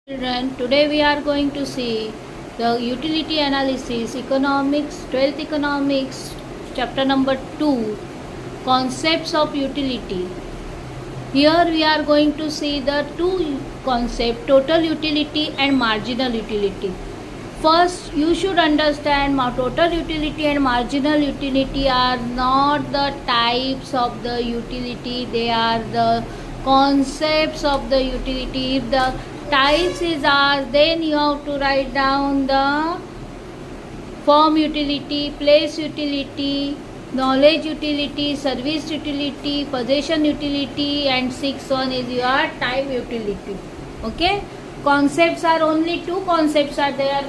Children, today we are going to see the utility analysis, economics, 12th economics, chapter number 2, concepts of utility. Here we are going to see the two concepts, total utility and marginal utility. First, you should understand total utility and marginal utility are not the types of the utility, they are the concepts of the utility. If the types is R, then you have to write down the form utility, place utility, knowledge utility, service utility, possession utility, and sixth one is your time utility. Okay, concepts are only two concepts are there,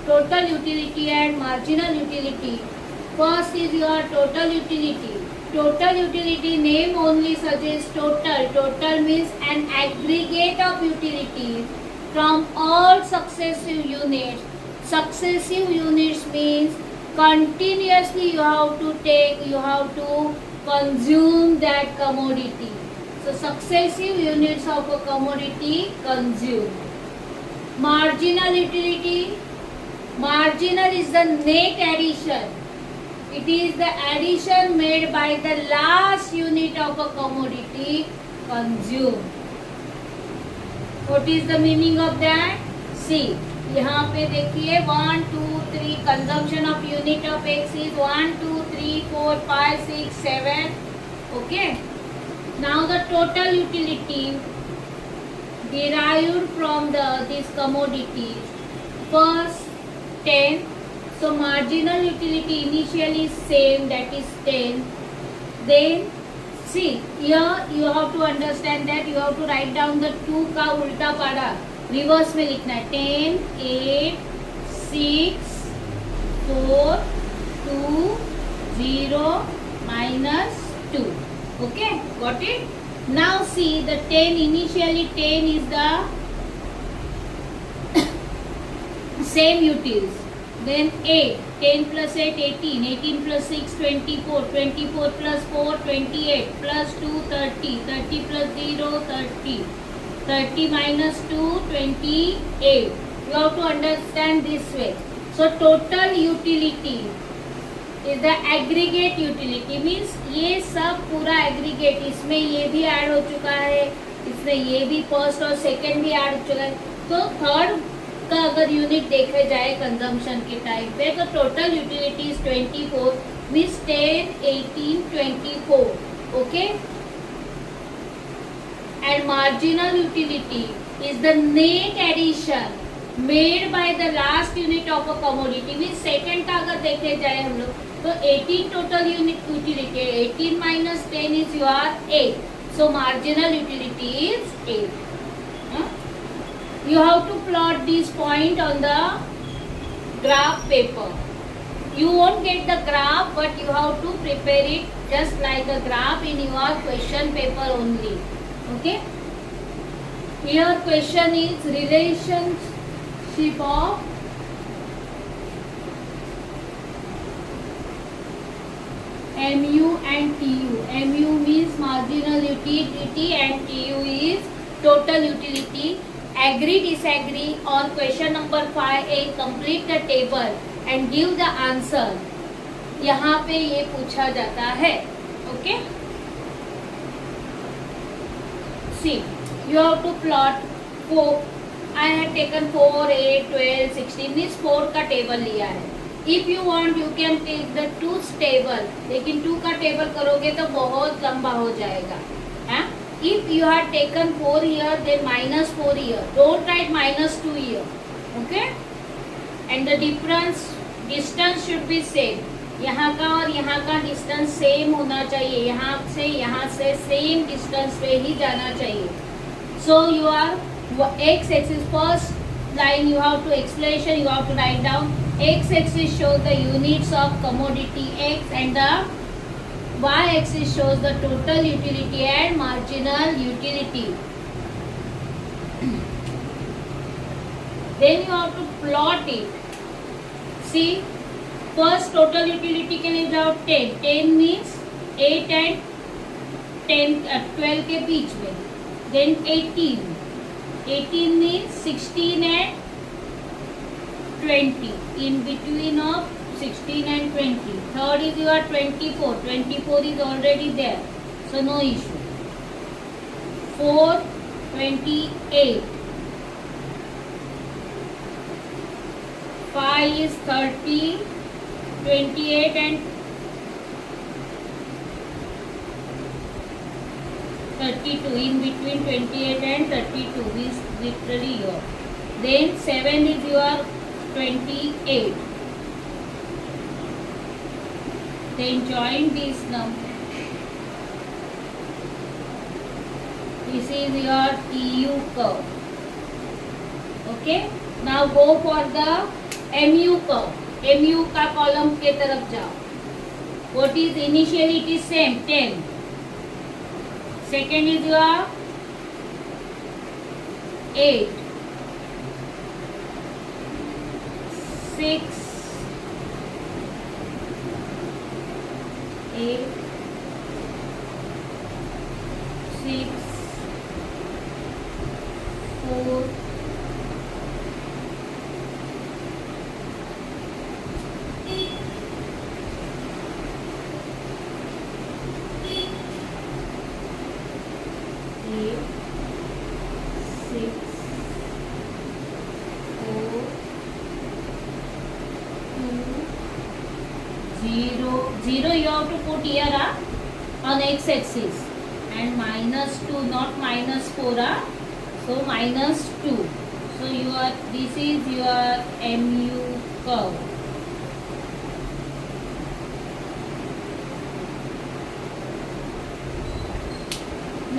total utility and marginal utility. First is your total utility. Total utility name only suggests total. Total means an aggregate of utilities from all successive units. Successive units means continuously you have to consume that commodity. So successive units of a commodity consumed. Marginal utility. Marginal is the net addition. It is the addition made by the last unit of a commodity consumed. What is the meaning of that? See, यहाँ पे देखिए 1, 2, 3 consumption of unit of X is 1, 2, 3, 4, 5, 6, 7. Okay. Now the total utility derived from this commodity. First 10. So marginal utility initially same, that is 10. Then see here you have to understand that you have to write down the 2 का उल्टा पाड़ा reverse में लिखना है. 10, 8, 6, 4, 2, 0, -2. Okay, got it? Now see the 10, initially 10 is the same utils. Then 8, 10 plus 8, 18, 18 plus 6, 24, 24 plus 4, 28, plus 2, 30, 30 plus 0, 30, 30 minus 2, 28. You have to understand this way. So total utility is the aggregate utility, means ये सब पूरा aggregate, इसमें ये भी add हो चुका है, इसमें ये भी फर्स्ट और सेकेंड भी ऐड हो चुका है. तो थर्ड का अगर यूनिट देखे जाए कंजम्पशन के टाइम पे तो total utility is 24 means 10, 18, 24. Okay, and marginal utility is the net addition made by the last unit of a commodity. Means second का अगर देखे जाए हम लोग तो 18 total unit utility, 18 minus 10 is your 8. So marginal utility is 8. You have to plot this point on the graph paper. You won't get the graph, but you have to prepare it just like a graph in your question paper only. Okay? Here question is relationship of MU and TU. MU means marginal utility and TU is total utility. Agree, disagree, or question number 5A, complete the table and give the answer. यहाँ पे ये पूछा जाता है. Okay? See, you have to plot 4. I have taken 4, 8, 12, 16. This 4 का table लिया है. If you want, you can take the 2's table. लेकिन 2 का टेबल करोगे तो बहुत लंबा हो जाएगा. हाँ? If you had taken 4 here, then -4 here. Don't write -2 here. Okay? And the distance should be same. यहाँ का और यहाँ का डिस्टेंस सेम होना चाहिए. यहाँ से सेम डिस्टेंस पे ही जाना चाहिए. So you are x-axis first line. You have to explanation. You have to write down x-axis shows the units of commodity X and the y-axis shows the total utility and marginal utility. Then you have to plot it. See, first total utility के लिए जाओ 10. 10 means 8 and 10, 12 के बीच में. Then 18. 18 means 16 and 20. In between of 16 and 20. Third is your 24. 24 is already there. So no issue. 4, 28. 5 is 30, 28 and 32. In between 28 and 32 is literally your. Then 7 is your 28. Then join this number. This is your TU curve. Okay. Now go for the MU curve. MU का column के तरफ जाओ. What is initially it is same 10. Second is your 8. 6, 8, 6, 4, 0 you have to put here on x-axis and -2 not -4 so -2. So this is your MU curve.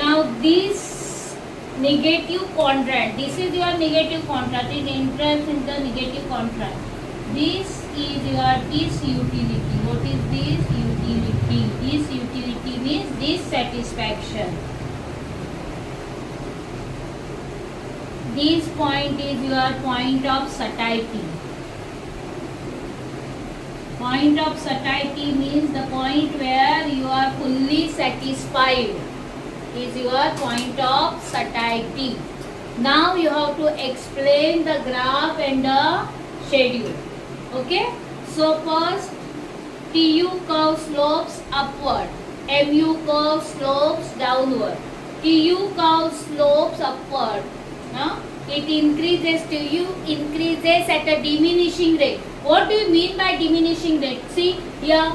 Now this negative quadrant, this is your negative quadrant, it enters in the negative quadrant. This is your disutility. What is this? Utility. Disutility means dissatisfaction. This point is your point of satiety. Point of satiety means the point where you are fully satisfied. Is your point of satiety. Now you have to explain the graph and the schedule. Okay. So first TU curve slopes upward. MU curve slopes downward. TU curve slopes upward. It increases. TU increases at a diminishing rate. What do you mean by diminishing rate? See here.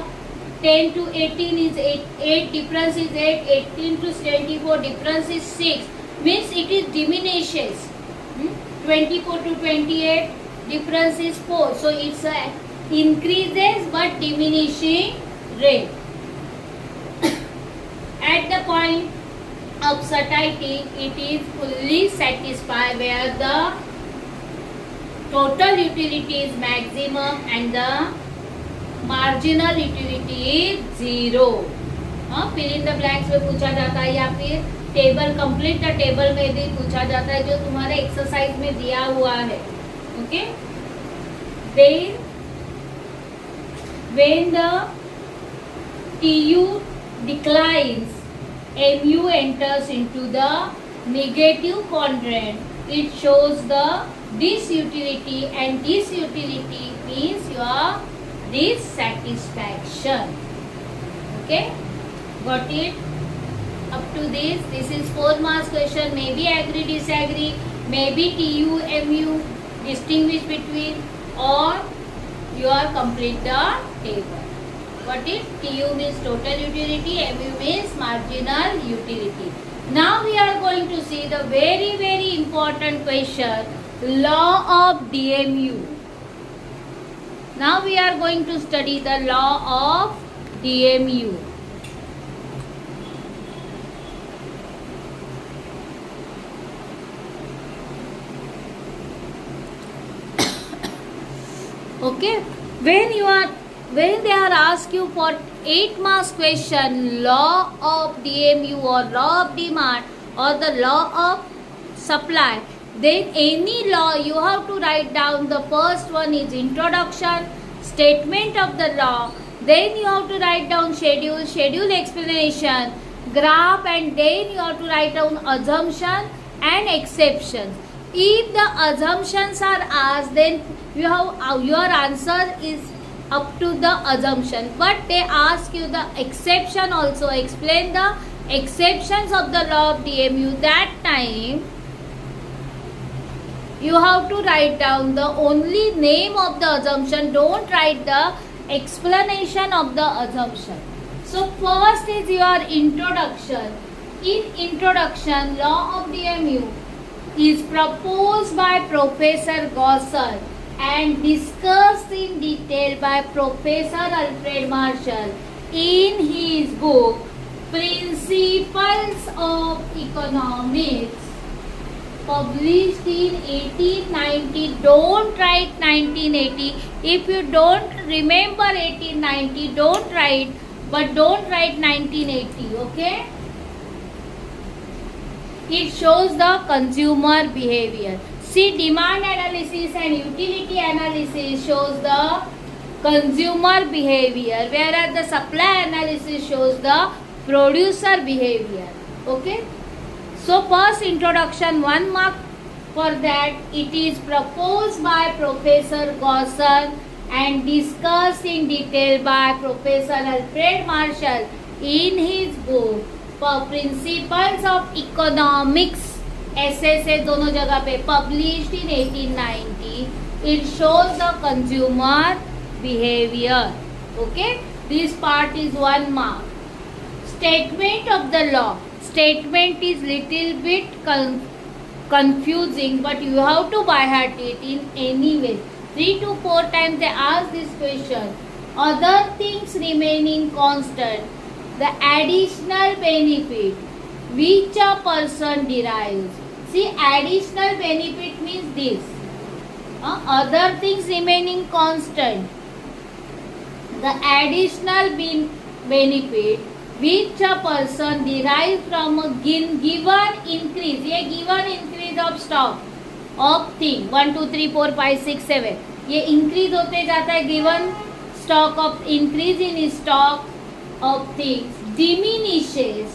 10 to 18 is 8 difference is 8, 18 to 24 difference is 6, means it is diminishes. 24 to 28 difference is 4, so it's a increases but diminishing rate. At the point of satiety it is fully satisfied where the total utility is maximum and the marginal utility 0. Fill in the blanks में पूछा जाता है या फिर table complete the table में भी पूछा जाता है जो तुम्हारे एक्सरसाइज में दिया हुआ है. Okay. when the TU declines, MU enters into the negative quadrant. It shows the disutility and disutility means your dissatisfaction. Okay, got it? Up to this is 4 marks question. Maybe agree, disagree, maybe TU, MU, distinguish between, or you are complete the table. Got it? TU means total utility, MU means marginal utility. Now we are going to see the very important question, law of DMU. Now we are going to study the law of DMU. Okay, when they are asked you for 8 marks question, law of DMU or law of demand or the law of supply, then any law you have to write down. The first one is introduction, statement of the law, then you have to write down schedule explanation, graph, and then you have to write down assumption, and exceptions. If the assumptions are asked, then your answer is up to the assumption, but they ask you the exception also. Explain the exceptions of the law of DMU. That time you have to write down the only name of the assumption. Don't write the explanation of the assumption. So first is your introduction. In introduction, law of DMU is proposed by Professor Gosser and discussed in detail by Professor Alfred Marshall in his book Principles of Economics, published in 1890. Don't write 1980. If you don't remember 1890, don't write, but don't write 1980, okay? It shows the consumer behavior. See, demand analysis and utility analysis shows the consumer behavior, whereas the supply analysis shows the producer behavior. Okay? So first introduction, 1 mark for that. It is proposed by Professor Gosser and discussed in detail by Professor Alfred Marshall in his book principles of economics, SSA दोनों जगह पे, published in 1890. It shows the consumer behaviour. Okay, this part is 1 mark. Statement of the law. Statement is little bit confusing, but you have to by heart it in any way. 3 to 4 times they ask this question. Other things remaining constant, the additional benefit which a person derives. See, additional benefit means this. Other things remaining constant, the additional benefit which a person derives from a given increase. ये given increase of stock of thing 1 2 3 4 5 6 7, ये increase होते जाता है. given stock of increase in stock of things diminishes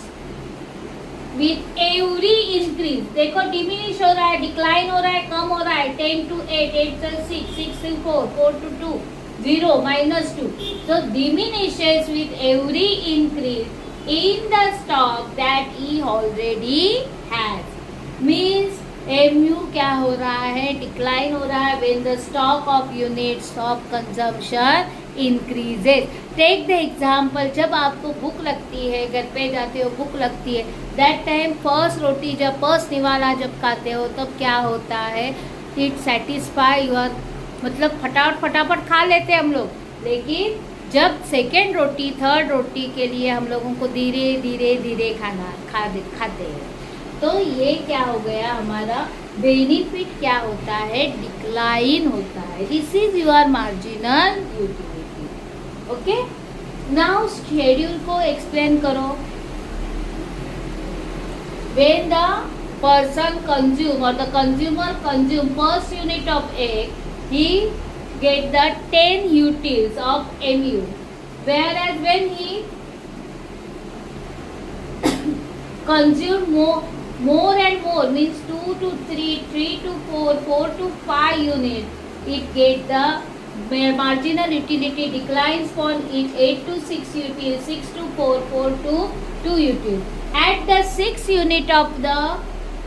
with every increase. देखो diminish हो रहा है, decline हो रहा है, कम हो रहा है. 10 to 8, 8 to 6, 6 to 4, 4 to 2, 0, -2. So diminishes with every increase in the stock that he already has. Means MU क्या हो रहा है, डिक्लाइन हो रहा है when the stock of units of consumption increases. Take the example, जब आपको भूख लगती है, घर पे जाते हो, भूख लगती है, दैट टाइम फर्स्ट रोटी जब फर्स्ट निवाला जब खाते हो तब क्या होता है, इट सेटिस्फाई यूर, मतलब फटाफट खा लेते हैं हम लोग. लेकिन जब सेकेंड रोटी थर्ड रोटी के लिए हम लोगों को धीरे धीरे खाते हैं, तो ये क्या हो गया, हमारा बेनिफिट क्या होता है, डिक्लाइन होता है. This is your marginal utility. Okay, now schedule को एक्सप्लेन करो. When the person consume or the consumer consume first unit of egg, he get the 10 utils of MU, whereas when he consume more and more, means 2 to 3, 3 to 4, 4 to 5 units, it get the marginal utility declines from 8 to 6 utils, 6 to 4, 4 to 2 utils. At the 6th unit of the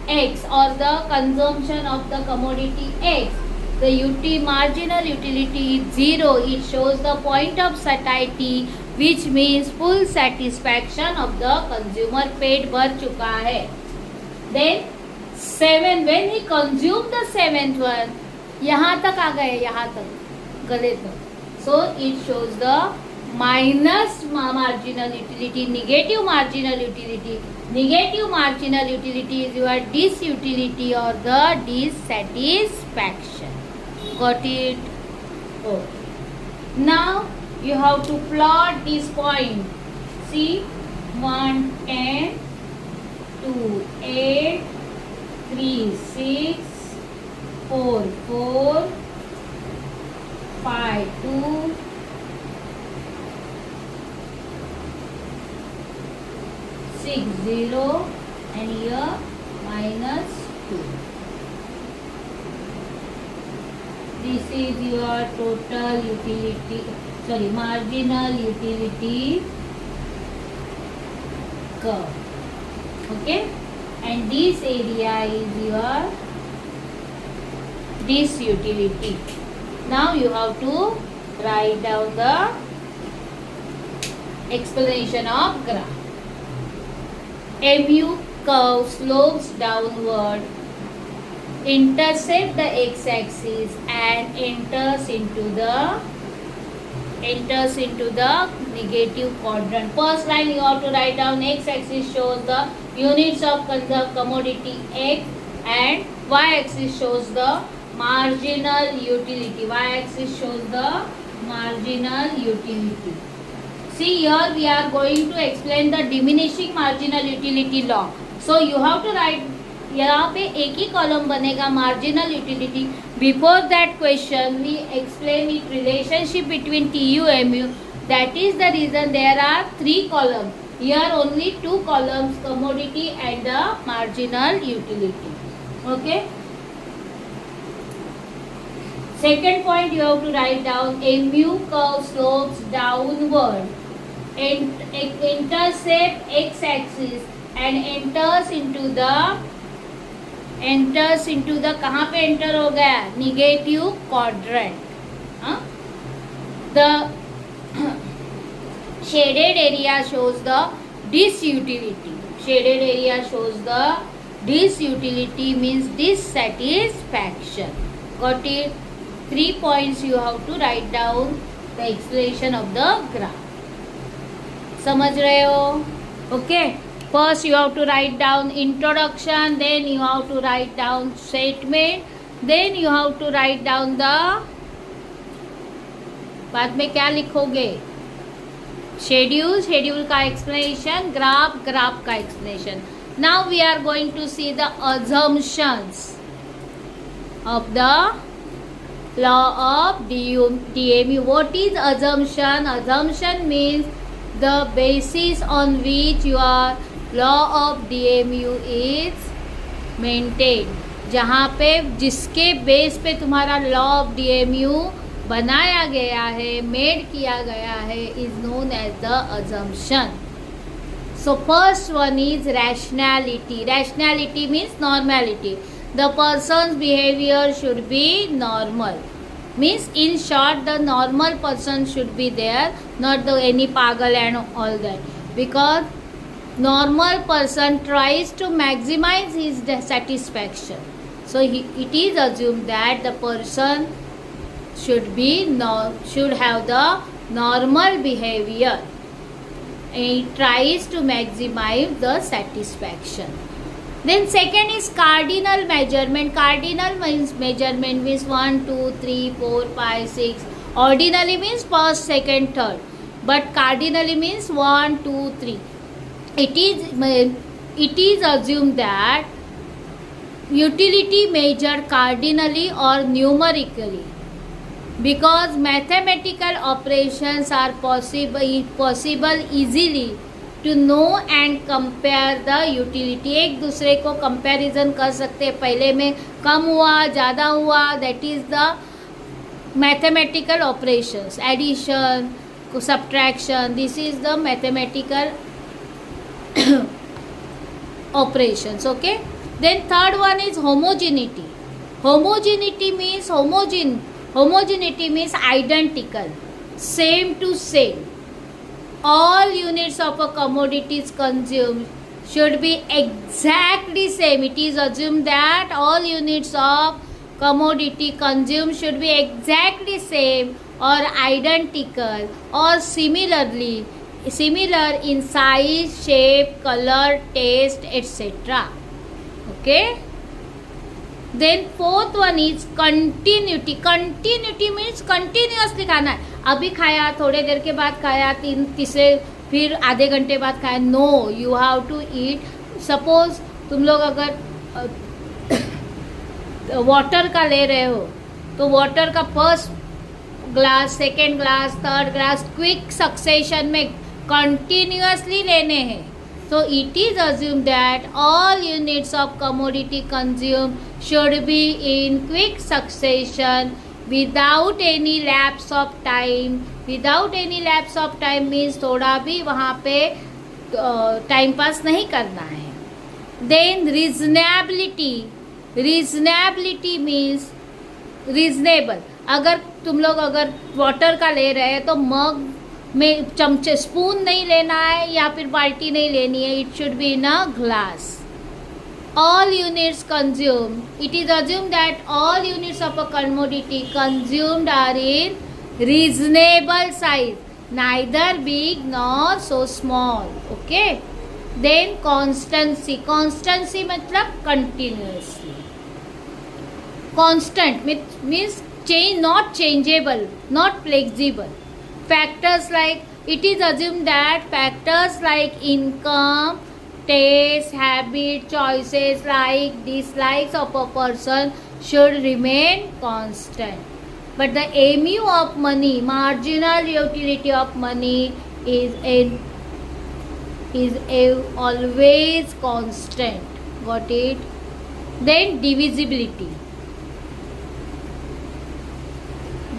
X or the consumption of the commodity X, the marginal utility is 0. It shows the point of satiety, which means full satisfaction of the consumer. पेट भर चुका है. Then 7, when he consumed the 7th one, यहाँ तक आ गए, यहाँ तक गले तक. So it shows the minus marginal utility, negative marginal utility. Negative marginal utility is your disutility or the dissatisfaction. Got it? Okay. Now you have to plot this point. See, 1 10, 2 8, 3 6, 4 4, 5 2, 6 0, and here -2. This is your total utility, sorry, marginal utility curve. Okay, and this area is your this utility. Now you have to write down the explanation of graph. MU curve slopes downward, intercept the x-axis and enters into the negative quadrant. First line you have to write down x-axis shows the units of the commodity X and y-axis shows the marginal utility. Y-axis shows the marginal utility. See, here we are going to explain the diminishing marginal utility law. So you have to write, यहाँ पे एक ही column बनेगा marginal utility. Before that question we explain it relationship between TU MU. That is the reason there are 3 columns. Here only 2 columns, commodity and the marginal utility. Okay. Second point you have to write down, MU curve slopes downward, intercept x-axis and enters into the कहाँ पे enter हो गया, negative quadrant. The shaded area shows the disutility. Shaded area shows the disutility, means dissatisfaction. Got it? 3 points you have to write down the explanation of the graph. समझ रहे हो? Okay. First you have to write down introduction, then you have to write down statement, then you have to write down the, बाद में क्या लिखोगे, schedule का explanation, graph का explanation. Now we are going to see the assumptions of the law of DMU. What is assumption? Assumption means the basis on which your law of DMU is maintained. जहाँ पे जिसके base पे तुम्हारा law of DMU बनाया गया है, made किया गया है, is known as the assumption. So first one is rationality. Rationality means normality. The person's behavior should be normal. Means in short, the normal person should be there, not the any pagal and all that. Because normal person tries to maximize his satisfaction. So it is assumed that the person should have the normal behavior. He tries to maximize the satisfaction. Then second is cardinal measurement. Cardinal measurement means 1, 2, 3, 4, 5, 6. Ordinally means first, second, third. But cardinally means 1, 2, 3. It is assumed that utility measured cardinally or numerically, because mathematical operations are possible easily to know and compare the utility. एक दूसरे को comparison कर सकते हैं, पहले में कम हुआ ज़्यादा हुआ, that is the mathematical operations, addition, subtraction, this is the mathematical operations. Okay. Then third one is homogeneity. Homogeneity means identical, same to same. All units of a commodities consumed should be exactly same. It is assumed that all units of commodity consumed should be exactly same or identical or similar in size, shape, color, taste, etc. Okay. Then fourth one is continuity. Continuity means continuously खाना है. अभी खाया, थोड़े देर के बाद खाया, तीसरे फिर आधे घंटे बाद खाया. No, you have to eat. Suppose तुम लोग अगर वाटर का ले रहे हो तो वाटर का first glass, second glass, third glass quick succession में कंटिन्यूअसली लेने हैं. So it is assumed that all units of commodity consumed should be in quick succession without any lapse of time. Without any lapse of time means थोड़ा भी वहाँ पे time pass नहीं करना है. Then reasonability. Reasonability means reasonable. अगर तुम लोग अगर वाटर का ले रहे हैं तो मग में चमचे स्पून नहीं लेना है या फिर बाल्टी नहीं लेनी है. It should be in a glass. All units consumed. It is assumed that all units of a commodity consumed are in reasonable size, neither big nor so small. Okay. Then constancy. Constancy मतलब continuously. Constant means change, not changeable, not flexible. Factors like, it is assumed that factors like income, taste, habit, choices, like, dislikes of a person should remain constant. But the MU of money, marginal utility of money, is always constant. Got it? Then divisibility.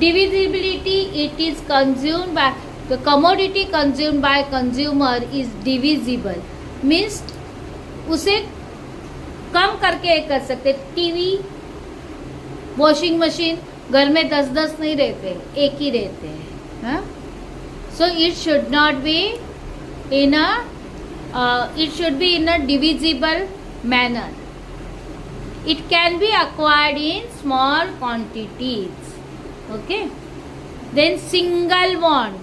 Divisibility, it is consumed by, the commodity consumed by consumer is divisible. Means उसे कम करके कर सकते. TV, washing machine घर में 10-10 नहीं रहते, एक ही रहते हैं. So it should not be in it should be in a divisible manner. It can be acquired in small quantities. Okay. Then single bond.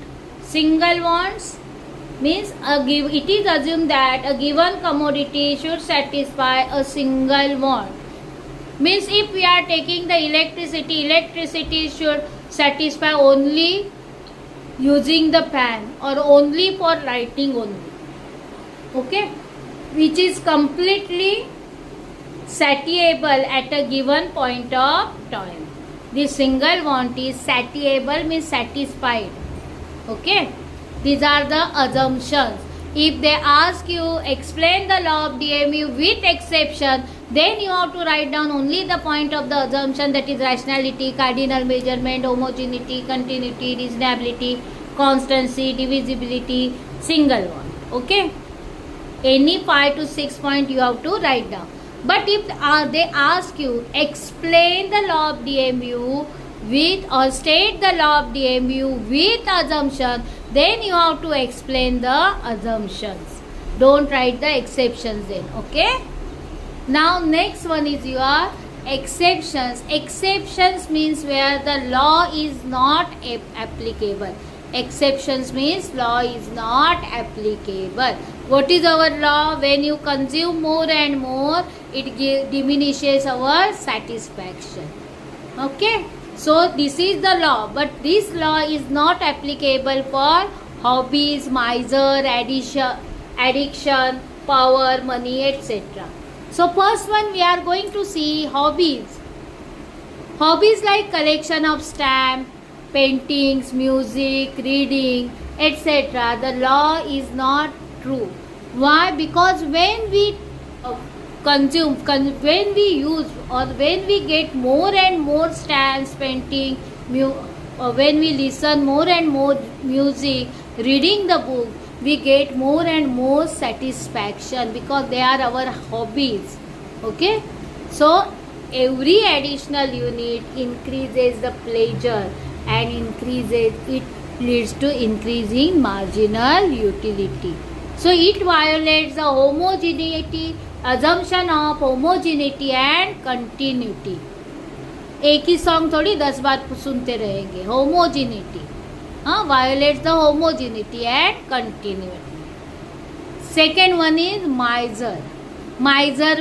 Single bonds means it is assumed that a given commodity should satisfy a single want. Means if we are taking the electricity should satisfy only using the fan or only for lighting only. Okay, which is completely satiable at a given point of time. The single want is satiable means satisfied. Okay. These are the assumptions. If they ask you explain the law of DMU with exception, then you have to write down only the point of the assumption, that is rationality, cardinal measurement, homogeneity, continuity, reasonability, constancy, divisibility, single one. Okay. Any 5 to 6 point you have to write down. But if they ask you explain the law of DMU with, or state the law of DMU with assumption, then you have to explain the assumptions. Don't write the exceptions then. Okay. Now next one is your exceptions. Exceptions means where the law is not applicable. Exceptions means law is not applicable. What is our law? When you consume more and more, it diminishes our satisfaction. Okay. So this is the law, but this law is not applicable for hobbies, miser, addiction, power, money, etc. So first one we are going to see hobbies. Hobbies like collection of stamps, paintings, music, reading, etc. The law is not true. Why? Because when we consume, when we use or when we get more and more stamps, painting, when we listen more and more music, reading the book, we get more and more satisfaction because they are our hobbies. Okay. So every additional unit increases the pleasure and increases, it leads to increasing marginal utility. So it violates the homogeneity, assumption of homogeneity and continuity. एक ही song थोड़ी 10 बार सुनते रहेंगे. Homogeneity violates the homogeneity and continuity. Second one is miser. Miser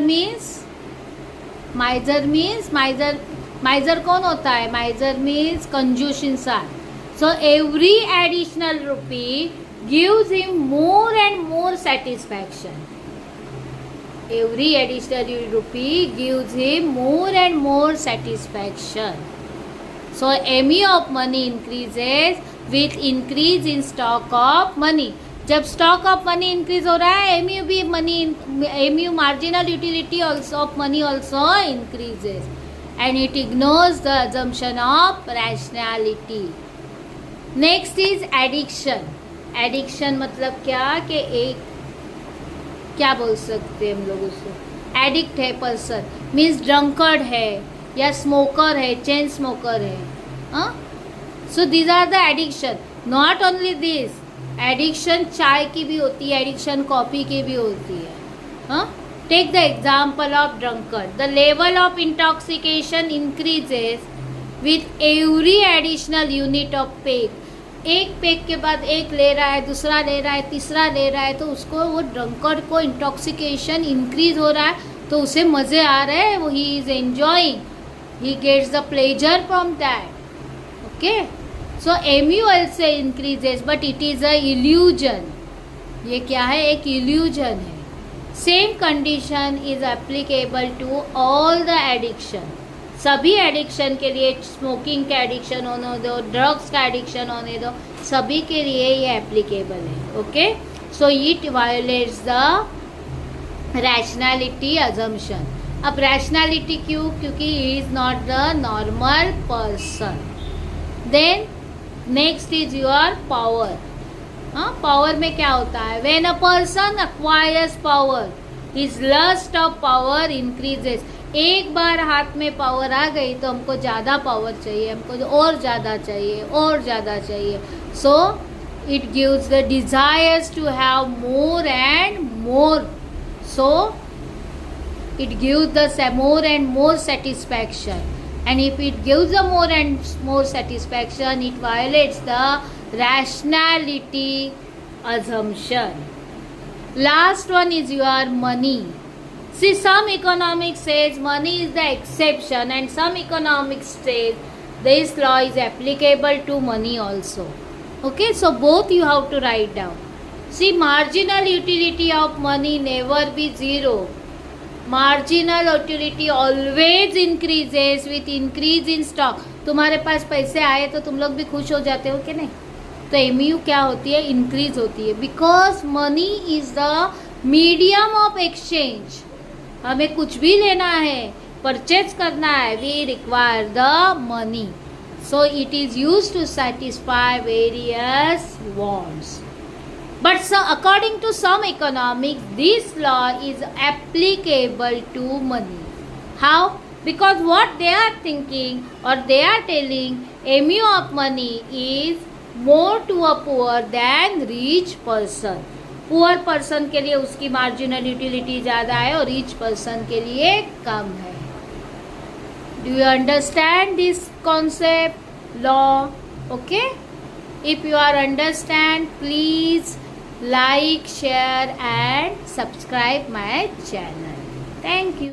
कौन होता है? Miser means कंजूस इंसान. So every additional rupee gives him more and more satisfaction. Every additional rupee gives him more and more satisfaction. So MU of money increases with increase in stock of money. जब stock of money increase हो रहा है, MU भी money, MU marginal utility also of money also increases. and it ignores the assumption of rationality. Next is addiction. Addiction मतलब क्या कि एक क्या बोल सकते हैं हम लोग उसको, एडिक्ट है पर्सन, मीन्स ड्रंकर्ड है या स्मोकर है, चेन स्मोकर है. हाँ, so these are the addiction. Not only this, addiction चाय की भी होती है, एडिक्शन कॉफ़ी की भी होती है. हाँ, take the example of drunkard. The level of intoxication increases with every additional unit of peg. एक पेक के बाद एक ले रहा है, दूसरा ले रहा है, तीसरा ले रहा है, तो उसको वो ड्रंकर्ड को इंटॉक्सिकेशन इंक्रीज हो रहा है, तो उसे मज़े आ रहे हैं, वो he is enjoying, he gets the pleasure from that. Okay, so MU also increases but it is a illusion. ये क्या है, एक illusion है. Same condition is applicable to all the addiction. सभी एडिक्शन के लिए, स्मोकिंग का एडिक्शन होने दो, ड्रग्स का एडिक्शन होने दो, सभी के लिए ये एप्लीकेबल है. Okay, so it violates the rationality assumption. अब रैशनैलिटी क्यों? क्योंकि he is not the normal person. Then next is your power. हाँ, पावर में क्या होता है? When a person acquires power, his lust of power increases. एक बार हाथ में पावर आ गई तो हमको ज़्यादा पावर चाहिए, हमको और ज़्यादा चाहिए, और ज़्यादा चाहिए. So it gives the desires to have more and more. So it gives the more and more satisfaction. And if it gives a more and more satisfaction, it violates the rationality assumption. Last one is your money. See, some economics says money is the exception, and some economics says this law is applicable to money also. Okay, so both you have to write down. See, marginal utility of money never be zero. Marginal utility always increases with increase in stock. तुम्हारे पास पैसे आए तो तुम लोग भी खुश हो जाते हो कि नहीं? तो MU क्या होती है? इंक्रीज होती है, because money is the medium of exchange. हमें कुछ भी लेना है, परचेज करना है, we require the money. So it is use to satisfy various wants. But so, according to some economics, this law is applicable to money. How? Because what they are thinking or they are telling, MU of money is more to a poor than rich person. Poor person के लिए उसकी marginal utility ज़्यादा है और rich person के लिए कम है. Do you understand this concept, law? Okay? If you are understand, please like, share and subscribe my channel. Thank you.